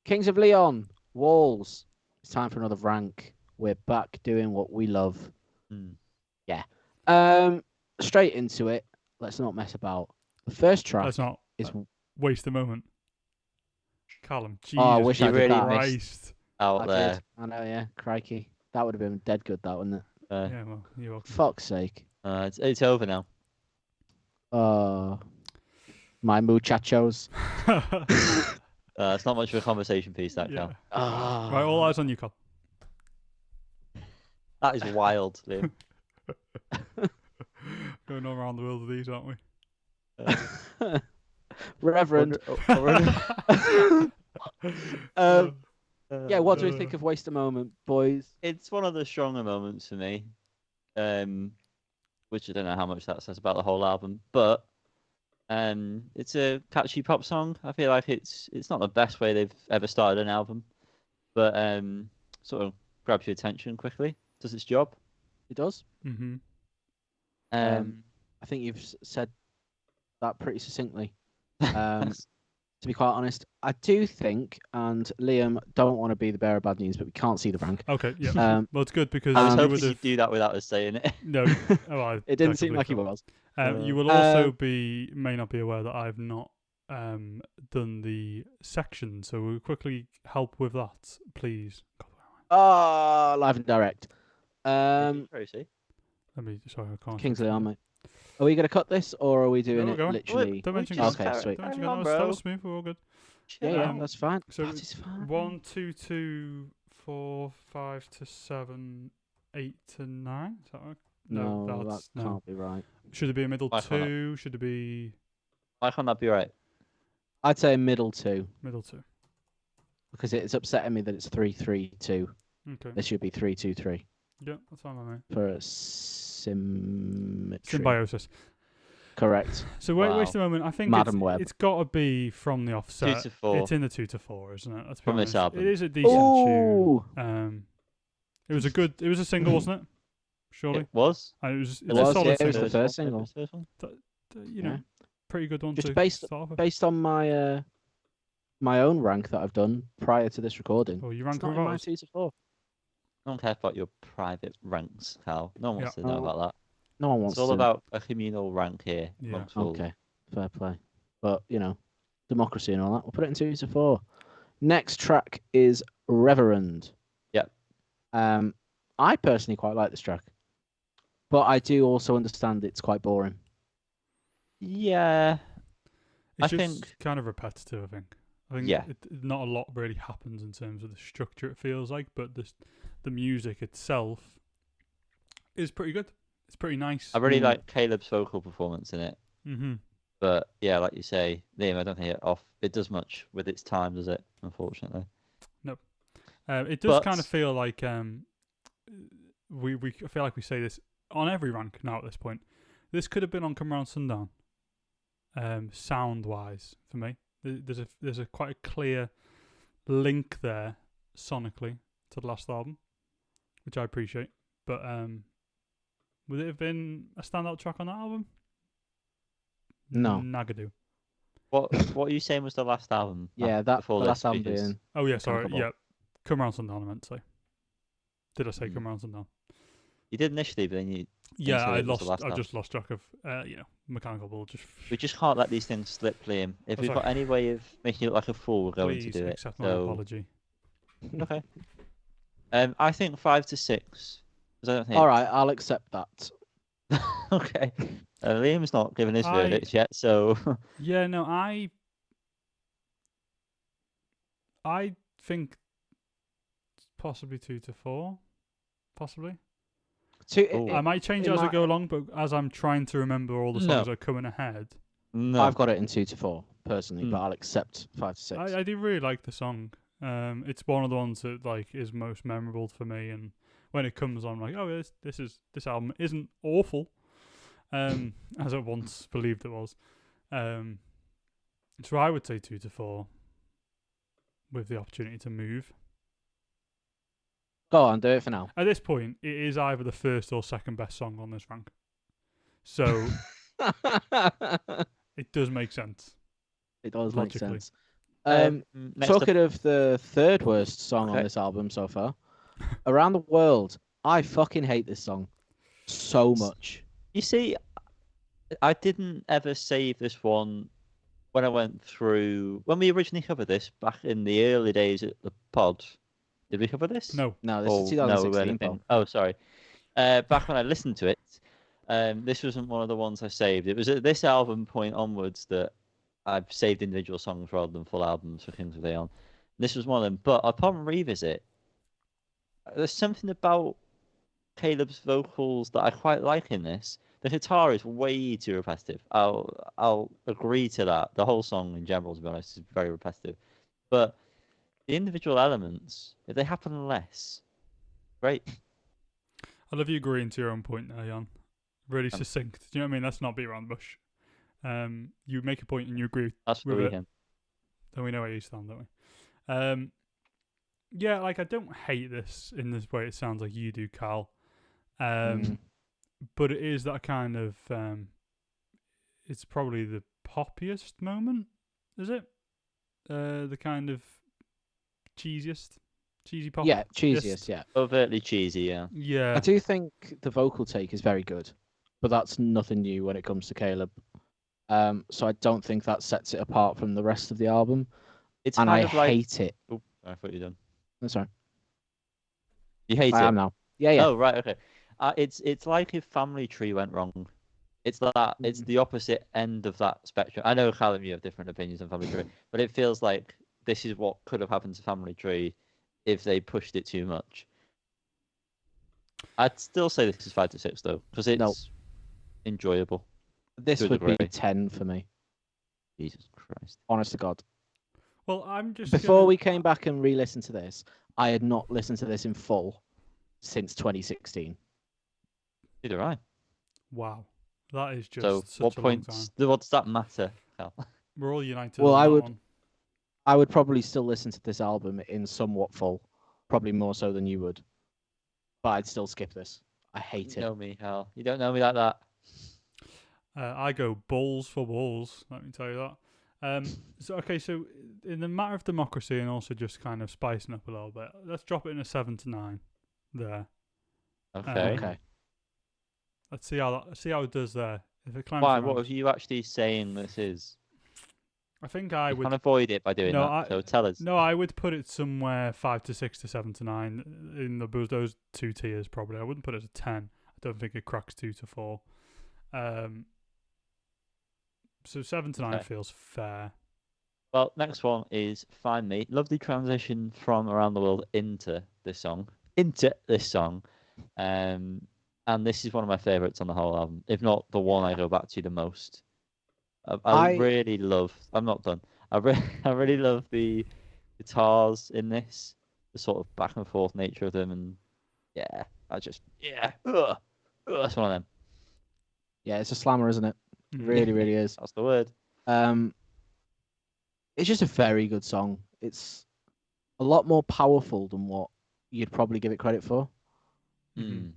Kings of Leon, Walls. It's time for another rank. We're back doing what we love. Mm. Yeah. Straight into it. Let's not mess about. The first track Let's not is. waste a moment. Callum, Jesus Oh, I wish I did really that. Christ. Out I there. did. I know, yeah. Crikey. That would have been dead good, that, wouldn't it? Yeah, well, you're welcome. Fuck's sake. It's over now. My muchachos. It's not much of a conversation piece, that Yeah. Cal. Right, all eyes on you, Cal. That is wild, Liam. Going all around the world with these, aren't we? Reverend. Yeah, what do we think of Waste a Moment, boys? It's one of the stronger moments for me, which I don't know how much that says about the whole album, but it's a catchy pop song. I feel like it's not the best way they've ever started an album, but sort of grabs your attention quickly, does its job. It does. Mm-hmm. I think you've said that pretty succinctly. To be quite honest, I do think, and Liam, don't want to be the bearer of bad news, but we can't see the rank. Okay, yeah. Well, it's good because I was you hoping would you'd have... do that without us saying it. No, It didn't seem like he was. You will also may not be aware that I've not done the section, so we'll quickly help with that, please. Live and direct. Rosie. Sorry, I can't. Kings of Leon, mate. Are we going to cut this, or are we doing we're it going. literally? Don't mention just guns. Okay, sweet. Don't mention Hang on, guns. That bro. was smooth. We're all good. Yeah, Um, that's fine. So That is fine. 1, 2, 2, 4, 5 to 7, 8 to 9. Is that right? No, that's that can't be right. Should it be a middle Why can't 2? Should it be Why can't that be right? I'd say middle 2, middle 2? because it's upsetting me that it's 3-3-2. Okay. This should be 3-2-3 Yeah, that's fine by me. for a symmetry. Symbiosis. Correct. So Wow. waste a moment. I think Madam Web. it's got to be from the offset. 2 to 4. It's in the 2 to 4, isn't it? Let's be From this honest. album. It is a decent Ooh. tune. It was a single, wasn't it? Surely. It was. And it was. It's was, a solid yeah, it was single. the first single. First one? You know, pretty good one Just to based start with. Based on my my own rank that I've done prior to this recording. Oh, you It's rank not with in my ours? 2 to 4. I don't care about your private ranks, Cal. No one wants to know Oh, about that. No one wants It's all to. about a communal rank here. Yeah. amongst all. Okay, fair play. But, democracy and all that. We'll put it in 2 to 4. Next track is Reverend. Yep. I personally quite like this track. But I do also understand it's quite boring. Yeah. It's I just think- kind of repetitive. I think Yeah. not a lot really happens in terms of the structure. It feels like, but the music itself is pretty good. It's pretty nice. I really like Caleb's vocal performance in it. Mm-hmm. But yeah, like you say, Liam, I don't think it does much with its time, does it? Unfortunately. It does But- kind of feel like we I feel like we say this on every rank now at this point. This could have been on Come Round Sundown. Sound wise, for me, there's a quite a clear link there sonically to the last album, which I appreciate. But would it have been a standout track on that album? No. Nagadoo. What are you saying was the last album? Yeah, that before the this, last album because- being... Oh yeah, sorry. Comparable. Yeah, Come Round Sundown. I meant to say. Did I say Mm. Come Round Sundown? You did initially, but then you. Yeah, so I it was the last just lost track of Mechanical Bull. We just can't let these things slip, Liam. If Oh, we've got sorry. any way of making you look like a fool, we're going Please to do it. accept my So, apology. okay. I think 5 to 6. 'Cause I don't think. All right, I'll accept that. Okay. Liam's not given his I- verdict yet, so Yeah, no, I think possibly 2 to 4, possibly. Ooh. I might change it in as I my- go along, but as I'm trying to remember all the songs No. that are coming ahead, no. I've got it in 2 to 4 personally, Hmm. but I'll accept 5 to 6. I do really like the song. It's one of the ones that like is most memorable for me, and when it comes on, I'm like, oh, this album isn't awful, as I once believed it was. So I would say 2 to 4, with the opportunity to move. Go on, do it for now. At this point, it is either the first or second best song on this rank, so it does make sense. It does make Logically. sense. Next up, Talking of the third worst song on Okay. this album so far, Around the World. I fucking hate this song so much. you see, I didn't ever save this one when I went through when we originally covered this back in the early days at the pod. Did we cover this? No. No, this is No, we 2016. weren't Paul. in. Oh, sorry. Back when I listened to it, this wasn't one of the ones I saved. It was at this album point onwards that I've saved individual songs rather than full albums for Kings of Leon. This was one of them. But upon revisit, there's something about Caleb's vocals that I quite like in this. The guitar is way too repetitive. I'll agree to that. The whole song in general, to be honest, is very repetitive. But the individual elements, if they happen less, great. I love you agreeing to your own point there, Jan. Really succinct. Do you know what I mean? Let's not beat around the bush. You make a point and you agree. That's for the with it. weekend. Then we know where you stand, don't we? Yeah, like I don't hate this in this way. It sounds like you do, Carl. But it is that kind of. It's probably the poppiest moment, is it? The kind of cheesy pop. Yeah, cheesiest, yeah. Overtly cheesy, yeah. Yeah. I do think the vocal take is very good, but that's nothing new when it comes to Caleb. So I don't think that sets it apart from the rest of the album, It's and kind I of like. hate it. Oh, I thought you were done. I'm sorry, You hate I it. am now. Yeah. Oh right, okay. It's like if Family Tree went wrong. It's that it's the opposite end of that spectrum. I know, Callum, you have different opinions on Family Tree, but it feels like this is what could have happened to Family Tree if they pushed it too much. I'd still say this is 5 to 6 though, because it's enjoyable. This to a would be degree. 10 for me. Jesus Christ. Honest to God. Well, I'm just Before we came back and re-listened to this, I had not listened to this in full since 2016. Neither I. Wow, that is just So such what a long time. points? What does that matter, Cal? We're all united. Well, on I that would- one. I would probably still listen to this album in somewhat full, probably more so than you would. But I'd still skip this. I hate You it. know me, Cal. You don't know me like that. I go balls for balls. Let me tell you that. So in the matter of democracy and also just kind of spicing up a little bit, let's drop it in a 7 to 9. There. Okay. Okay. Let's see how it does there. If it climbs Why? around, What are you actually saying this is? I think I You would. can avoid it by doing No, that. So tell us. No, I would put it somewhere 5 to 6 to 7 to 9 in those two tiers probably. I wouldn't put it at 10. I don't think it cracks 2 to 4. So 7 to 9 Okay. feels fair. Well, next one is Find Me. Lovely transition from Around the World into this song. And this is one of my favourites on the whole album, if not the one I go back to the most. I really love. I'm not done. I really love the guitars in this, the sort of back and forth nature of them, and that's one of them. Yeah, it's a slammer, isn't it? It really, really is. That's the word. It's just a very good song. It's a lot more powerful than what you'd probably give it credit for. Mm.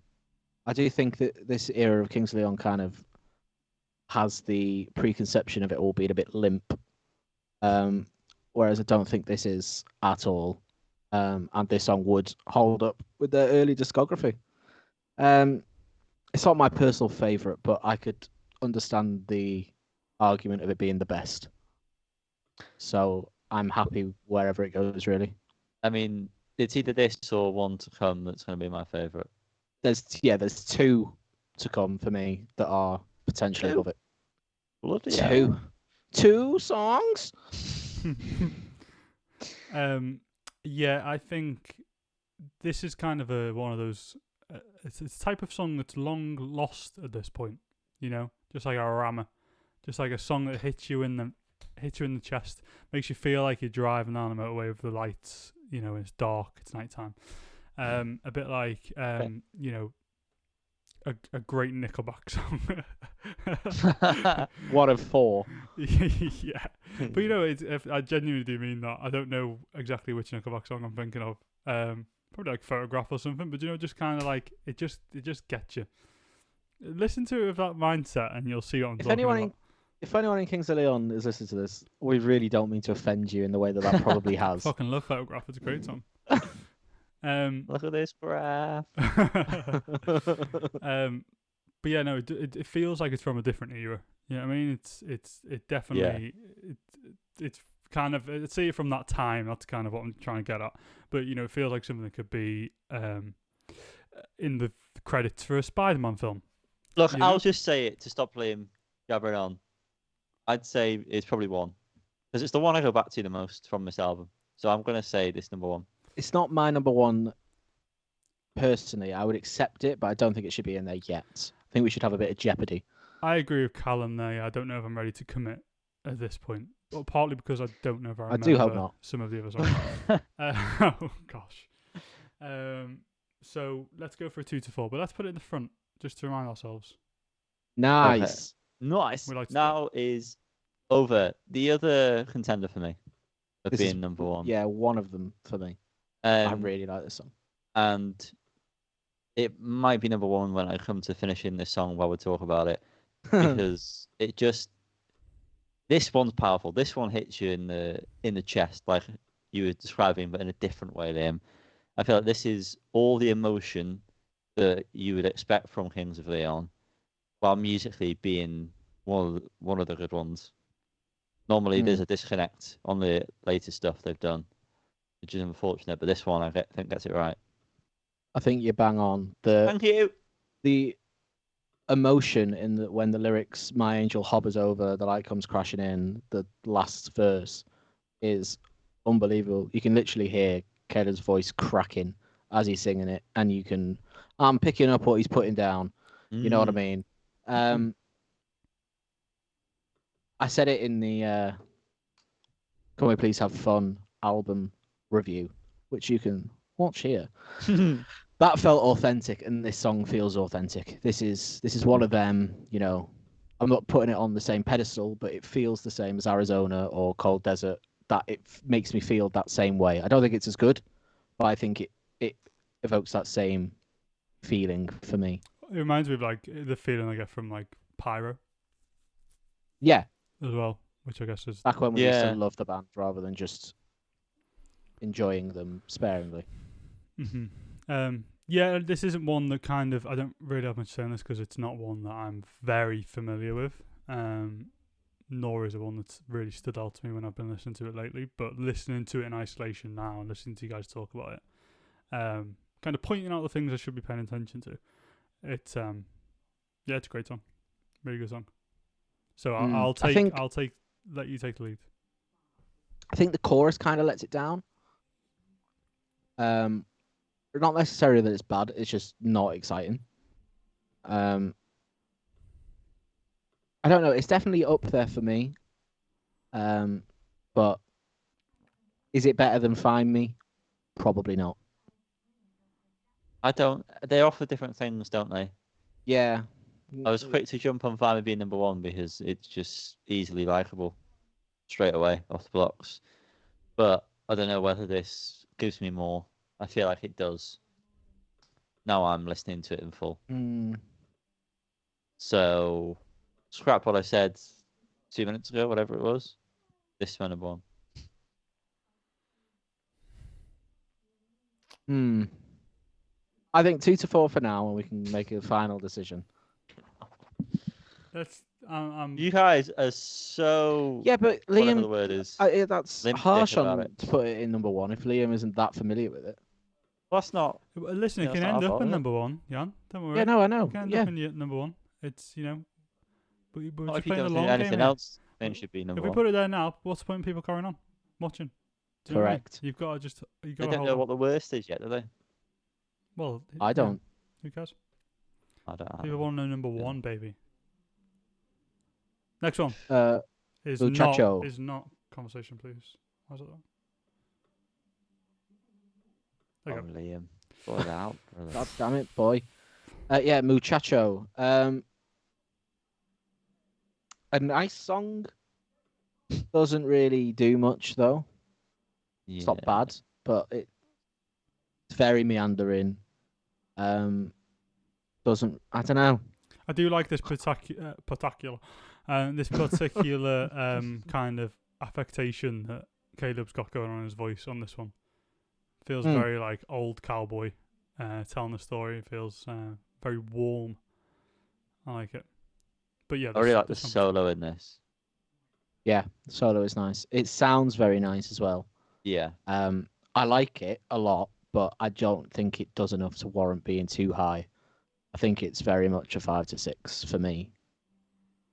I do think that this era of Kings of Leon kind of has the preconception of it all being a bit limp, whereas I don't think this is at all. And this song would hold up with their early discography. It's not my personal favourite, but I could understand the argument of it being the best. So I'm happy wherever it goes, really. I mean, it's either this or One to Come that's going to be my favourite. There's two to come for me that are potentially above it. Bloody hell. Two songs. Yeah, I think this is kind of one of those. It's a type of song that's long lost at this point. You know, just like a rammer, just like a song that hits you in the chest, makes you feel like you're driving down the motorway with the lights. You know, it's dark, it's nighttime. A bit like you know, a great Nickelback song. One of four. Yeah, but you know, I genuinely do mean that. I don't know exactly which Nickelback song I'm thinking of. Probably like Photograph or something. But you know, just kind of like it just gets you. Listen to it with that mindset, and you'll see what I'm talking about. If anyone in Kings of Leon is listening to this, we really don't mean to offend you in the way that probably has. Fucking love Photograph. It's a great song. Look at this graph. But yeah, no, it feels like it's from a different era. You know what I mean? It definitely it's kind of see it from that time. That's kind of what I'm trying to get at. But you know, it feels like something that could be in the credits for a Spider-Man film. Look, You know? I'll just say it to stop Liam gabbering on. I'd say it's probably one because it's the one I go back to the most from this album. So I'm gonna say this number one. It's not my number one personally. I would accept it, but I don't think it should be in there yet. I think we should have a bit of jeopardy. I agree with Callum there. Yeah, I don't know if I'm ready to commit at this point. Well, partly because I don't know if I remember do hope not. some of the other songs. Oh gosh. So let's go for a 2 to 4, but let's put it in the front just to remind ourselves. Nice. Nice. We like to Now is over the other contender for me of This is- being number one. Yeah, one of them for me. I Um, really like this song. and it might be number one when I come to finishing this song while we talk about it because it just this one's powerful. This one hits you in the chest like you were describing, but in a different way, Liam. I feel like this is all the emotion that you would expect from Kings of Leon, while musically being one of the good ones. Normally, there's a disconnect on the latest stuff they've done, which is unfortunate. But this one, I think gets it right. I think you bang on. Thank you. The emotion in when the lyrics "My angel hovers over, the light comes crashing in," the last verse is unbelievable. You can literally hear Keda's voice cracking as he's singing it, and I'm picking up what he's putting down. You know what I mean? I said it in the Can We Please Have Fun album review, which you can watch here. That felt authentic, and this song feels authentic. This is one of them, you know, I'm not putting it on the same pedestal, but it feels the same as Arizona or Cold Desert, that it makes me feel that same way. I don't think it's as good, but I think it evokes that same feeling for me. It reminds me of like the feeling I get from like Pyro Yeah, as well, which I guess is back when we used to Yeah. love the band rather than just enjoying them sparingly. Yeah, this isn't one that kind of I don't really have much to say on this because it's not one that I'm very familiar with. Nor is it one that's really stood out to me when I've been listening to it lately. But listening to it in isolation now and listening to you guys talk about it, kind of pointing out the things I should be paying attention to. It's it's a great song, really good song. So I'll let you take the lead. I think the chorus kind of lets it down. Not necessarily that it's bad, it's just not exciting. I don't know, it's definitely up there for me. But is it better than Find Me? Probably not. They offer different things, don't they? Yeah. I was quick to jump on Find Me being number one because it's just easily likable straight away off the blocks. But I don't know whether this gives me more. I feel like it does. Now I'm listening to it in full. So scrap what I said 2 minutes ago, whatever it was. This is my number one. I think 2 to 4 for now, and we can make a final decision. That's You guys are so Yeah, but whatever the Liam, word is. that's limp harsh dick about on it. to put it in number one if Liam isn't that familiar with it. Well, that's not. listen. Yeah, It can it's not end our up fault, in is it? number one, Jan. Don't worry. Yeah, no, I know. It can end Yeah, up in number one. It's but we're Not just if you playing the don't long do game anything here. else, then it should be number If we one. put it there now, what's the point in people carrying on watching? Do you know what I mean? correct. You've got to just They don't know what the worst is yet, do they? Well, I yeah, don't. Who cares? I don't. People want to know number one, baby. Next one is Muchacho. not conversation, please. How's it? There you go. Liam, sort it out, brother. God damn it, boy. Yeah, Muchacho. A nice song. Doesn't really do much though. It's not Yeah. bad, but it's very meandering. Doesn't, I don't know. I do like this particular And this particular kind of affectation that Caleb's got going on in his voice on this one feels very like old cowboy telling a story. It feels very warm. I like it. But yeah, I really like the this one- solo in this. Yeah, the solo is nice. It sounds very nice as well. Yeah. I like it a lot, but I don't think it does enough to warrant being too high. I think it's very much a 5 to 6 for me.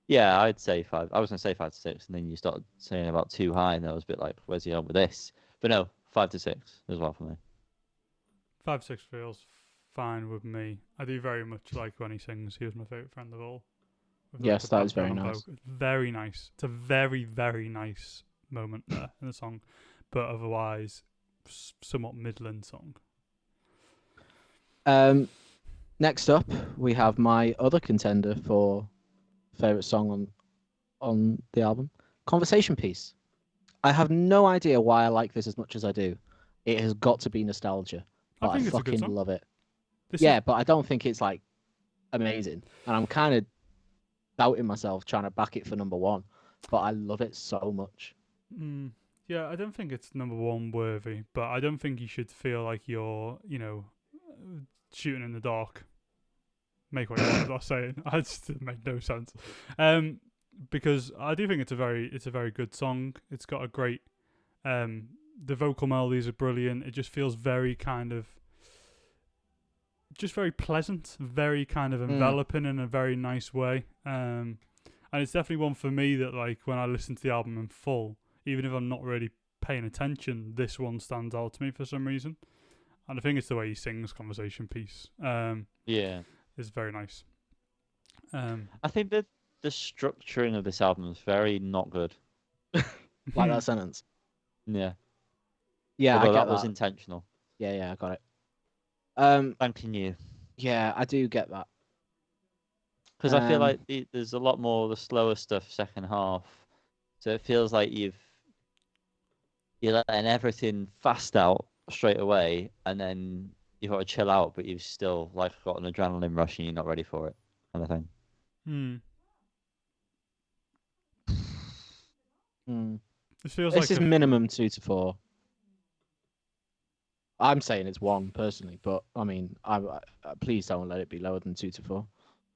Yeah, I'd say 5. I was going to say 5 to 6, and then you started saying about too high, and I was a bit like, where's he on with this? But no, 5 to 6 as well for me. 5 6 feels fine with me. I do very much like when he sings "He Was My Favorite Friend of All." With, Yes, the that is very background nice. vocal. Very nice. It's a very, very nice moment there in the song, but otherwise, somewhat middling song. Next up, we have my other contender for favorite song on the album, "Conversation Piece." I have no idea why I like this as much as I do. It has got to be nostalgia, but I think it's a good fucking song. love it. This Yeah, is, but I don't think it's like amazing, and I'm kind of doubting myself trying to back it for number one. But I love it so much. yeah, I don't think it's number one worthy, but I don't think you should feel like you're, shooting in the dark. Make what you want. I'm not saying. I just it made no sense. Because I do think it's a very good song. It's got a great, the vocal melodies are brilliant. It just feels very kind of, just very pleasant, very kind of enveloping in a very nice way. And it's definitely one for me that like when I listen to the album in full, even if I'm not really paying attention, this one stands out to me for some reason. And I think it's the way he sings "Conversation Piece." Yeah. Is very nice. I think that the structuring of this album is very not good. Like that sentence. Yeah. Yeah, Although I get that was that. intentional. Yeah, I got it. Thanking you. Yeah, I do get that. Because I feel like there's a lot more of the slower stuff second half. So it feels like you're letting everything fast out straight away, and then you've got to chill out, but you've still like got an adrenaline rush and you're not ready for it, kind of thing. This feels This like is minimum 2 to 4. I'm saying it's 1 personally, but I mean, I please don't let it be lower than 2 to 4.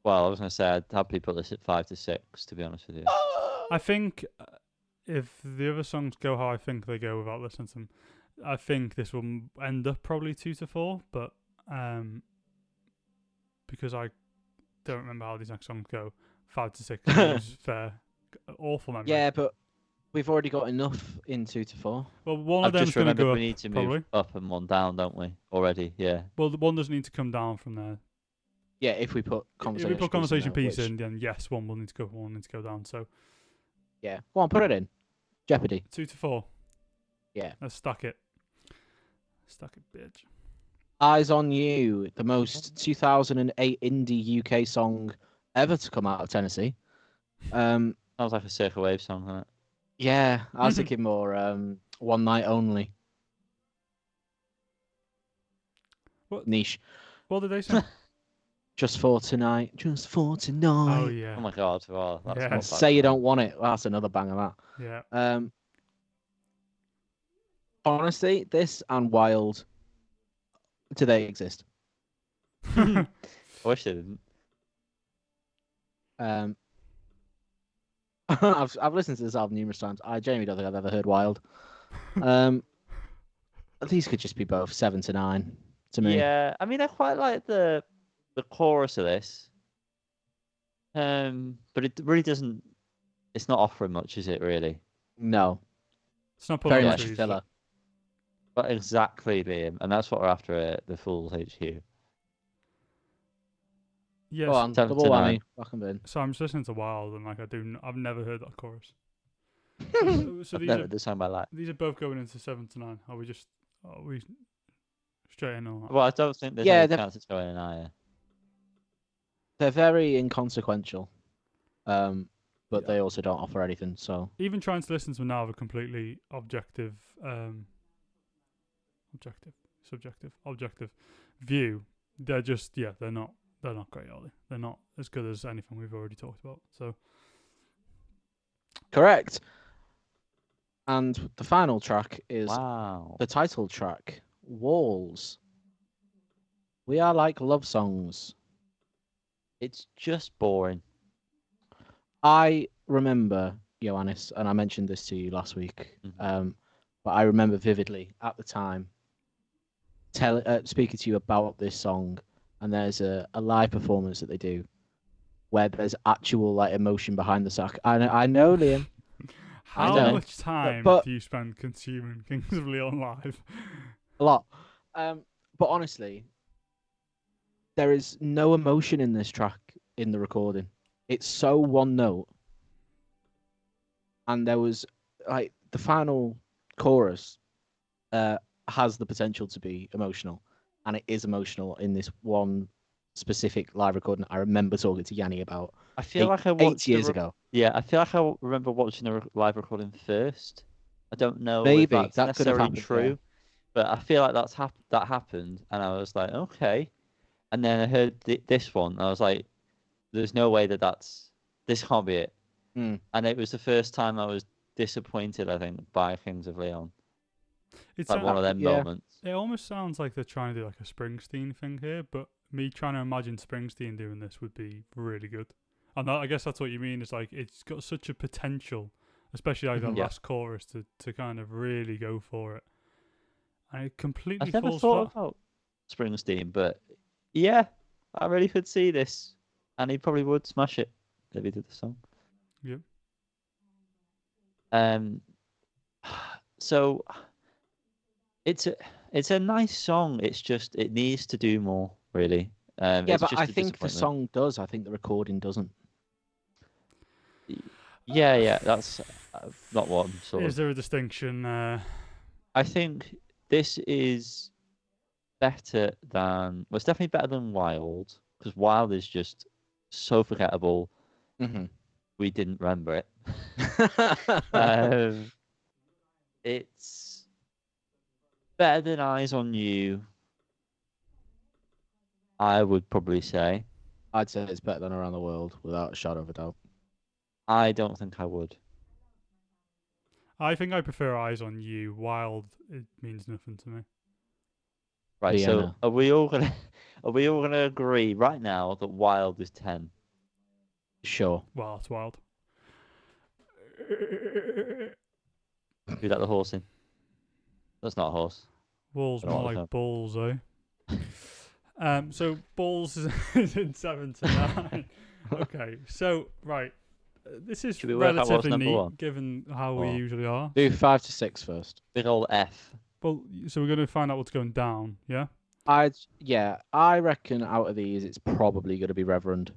Well, I was going to say I'd happily put this at 5 to 6, to be honest with you. I think if the other songs go how I think they go without listening to them, I think this will end up probably 2 to 4, but because I don't remember how these next songs go, 5 to 6 is fair. Awful memory. Yeah, but we've already got enough in 2 to 4. Well, one I've of them's just going to remembered go we up, need to probably. move up and one down, don't we? Already, yeah. Well, the one does need to come down from there. Yeah, if we put conversation. If we put conversation piece which- in, then yes, one will need to go, one needs to go down. So Yeah, go on, put it in. Jeopardy. 2 to 4. Yeah. Let's stack it. Stack it, bitch. Eyes on You, the most 2008 indie UK song ever to come out of Tennessee. Sounds like a Circle Wave song, doesn't it? Yeah, I was thinking more One Night Only. What? Niche. What did they say? Just for tonight. Just for tonight. Oh, yeah. Oh my god, wow, that's Yeah. not bad. Say You Don't Want It. That's another banger, that. Yeah. Honestly, this and Wild, do they exist? I wish they didn't. I've listened to this album numerous times. I genuinely don't think I've ever heard Wild. These could just be both 7 to 9 to me. Yeah, I mean, I quite like the chorus of this. But it really doesn't. It's not offering much, is it? Really? No, It's not very pulling much a trees. filler. But exactly, Liam, and that's what we're after at the Fool's HQ. Yes. Go on, 7 double to whammy. 9. Fucking bin. So I'm just listening to Wild, and like I've never heard that chorus. So I've these never are the song by life. these are both going into 7 to 9. Are we straight in on that? Well, I don't think there's Yeah, any they're- chance it's going in higher. They're very inconsequential, but Yeah. they also don't offer anything. So Even trying to listen to them now have a completely objective view. They're just they're not great, are they? They're not as good as anything we've already talked about. So Correct. And the final track is Wow. the title track, Walls. We are like love songs. It's just boring. I remember, Ioannis, and I mentioned this to you last week, Mhm. but I remember vividly at the time speaking to you about this song, and there's a live performance that they do where there's actual like emotion behind the song. I know, Liam. I How know, much time but do you spend consuming Kings of Leon live? a lot. But honestly, there is no emotion in this track in the recording. It's so one note, and there was like the final chorus has the potential to be emotional, and it is emotional in this one specific live recording. I remember talking to Yanni about I feel like I watched 8 years ago. Yeah, I feel like I remember watching the live recording first. I don't know if Maybe that's that could have necessarily happened. true, Yeah. but I feel like that happened, and I was like, okay. And then I heard this one, and I was like, there's no way this can't be it. Mm. And it was the first time I was disappointed, I think, by Kings of Leon. It's Like one of them yeah. moments. It almost sounds like they're trying to do like a Springsteen thing here, but me trying to imagine Springsteen doing this would be really good. And I guess that's what you mean. Is like it's got such a potential, especially like that Yeah. last chorus to kind of really go for it, and it completely I've never falls thought flat. about Springsteen, but yeah, I really could see this, and he probably would smash it if he did the song. Yep. So it's a nice song. It's just it needs to do more, really. Yeah, it's but just I a think the disappointment. song does. I think the recording doesn't. Yeah, that's not what I'm sort Is of. there a distinction? I think this is better than. Well, it's definitely better than Wild, because Wild is just so forgettable. Mm-hmm. We didn't remember it. It's better than Eyes on You, I would probably say. I'd say it's better than Around the World, without a shadow of a doubt. I don't think I would. I think I prefer Eyes on You. Wild, it means nothing to me. Right, so Vienna. are we all gonna agree right now that Wild is 10? Sure. Well, it's Wild. Who let the horse in? That's not a horse. Walls I don't more want to like balls, eh? So balls is in 7 to 9. Okay, so right, this is Should we work out what's relatively number neat one? given how we Or- usually are. Do 5 to 6 first. Big old F. Well, so we're going to find out what's going down, yeah? I reckon out of these, it's probably going to be Reverend.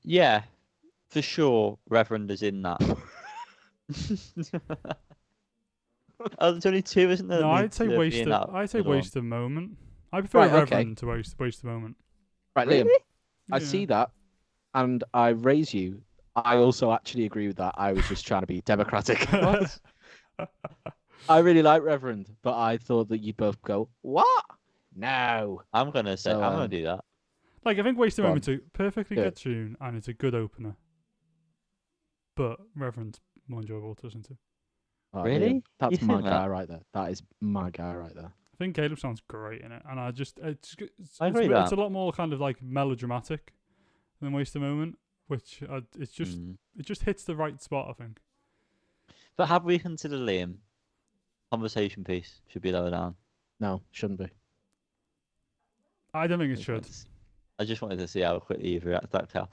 Yeah, for sure. Reverend is in that. Oh, there's only 2, isn't there? No, that I'd need say to waste. be in that I'd say middle one? waste a moment. I prefer Right, okay. Reverend to waste a moment. Right, Liam, Really? I Yeah. see that, and I raise you. I also actually agree with that. I was just trying to be democratic. What? I really like Reverend, but I thought that you'd both go, what? No. I'm gonna say So, I'm gonna do that. Like I think waste a Go on. moment's a perfectly Do good it. tune and it's a good opener. But Reverend's more enjoyable to listen to. Oh, Really? Liam, that's You my think guy that? right there. That is my guy right there. I think Caleb sounds great in it, and I just I agree with it's a that. lot more kind of like melodramatic than Waste a Moment, which it's just Mm. it just hits the right spot. I think. But have we considered Liam? Conversation piece should be lower down. No, shouldn't be. I don't think it Just should. wanted to- I just wanted to see how quickly you react to that, Cal.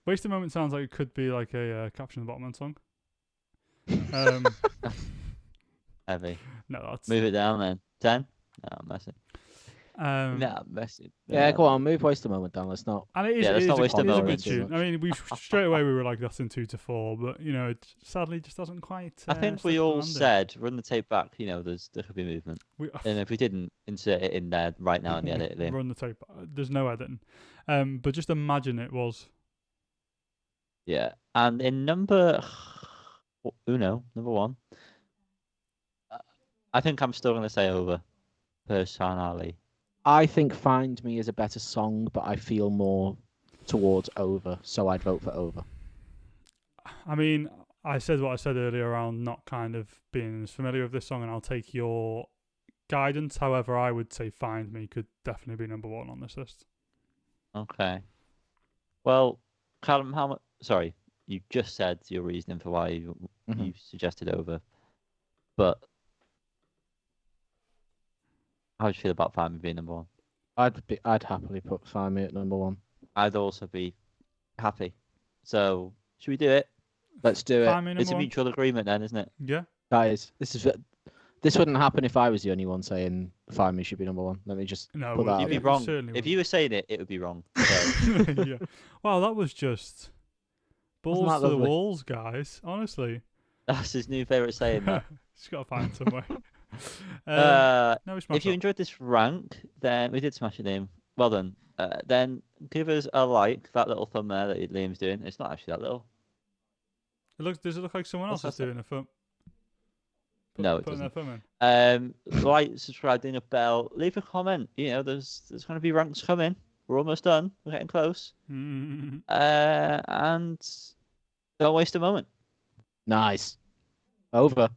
Waste a Moment sounds like it could be like a Caption the Bottom song. Heavy. No, that's Move it down then. 10? No, I'm messing. um, No, I'm messing. Yeah, go on, move Waste a Moment down. Let's not. And it is, Yeah, it let's is not a, waste a it is a good moment. tune. I mean, we straight away we were like that's in 2 to 4, but you know, it sadly just doesn't quite. I think we stick the all landing. said, run the tape back, there could be movement. We, And if we didn't, insert it in there right now in the edit, Liam. run the tape. There's no editing. But just imagine it was. Yeah. And in number number 1, I think I'm still going to say over, personally. I think Find Me is a better song, but I feel more towards over, so I'd vote for over. I mean, I said what I said earlier around not kind of being as familiar with this song, and I'll take your guidance. However, I would say Find Me could definitely be number one on this list. Okay. Well, Callum, how much? Sorry, you just said your reasoning for why you suggested over, but how do you feel about Find Me being number one? I'd happily put Find Me at number one. I'd also be happy. So should we do it? Let's do Find it. Me It's a number one. mutual agreement then, isn't it? Yeah. Guys, this wouldn't happen if I was the only one saying Find Me should be number one. Let me just No, put that You'd out be there. wrong. certainly If you were saying it, it would be wrong. So, yeah. Wow, that was just balls that to the lovely? walls, guys. Honestly, that's his new favourite saying. That. just gotta find somewhere. No, we If smashed you that. enjoyed this rank, then we did smash your name. Well done. Then give us a like. That little thumb there that Liam's doing. It's not actually that little. Does it look like someone else What's is that? doing a thumb? No, it putting their doesn't. thumb in. Like, subscribe, ding a bell, leave a comment. You know, there's going to be ranks coming. We're almost done. We're getting close. Mm. And don't waste a moment. Nice. Over.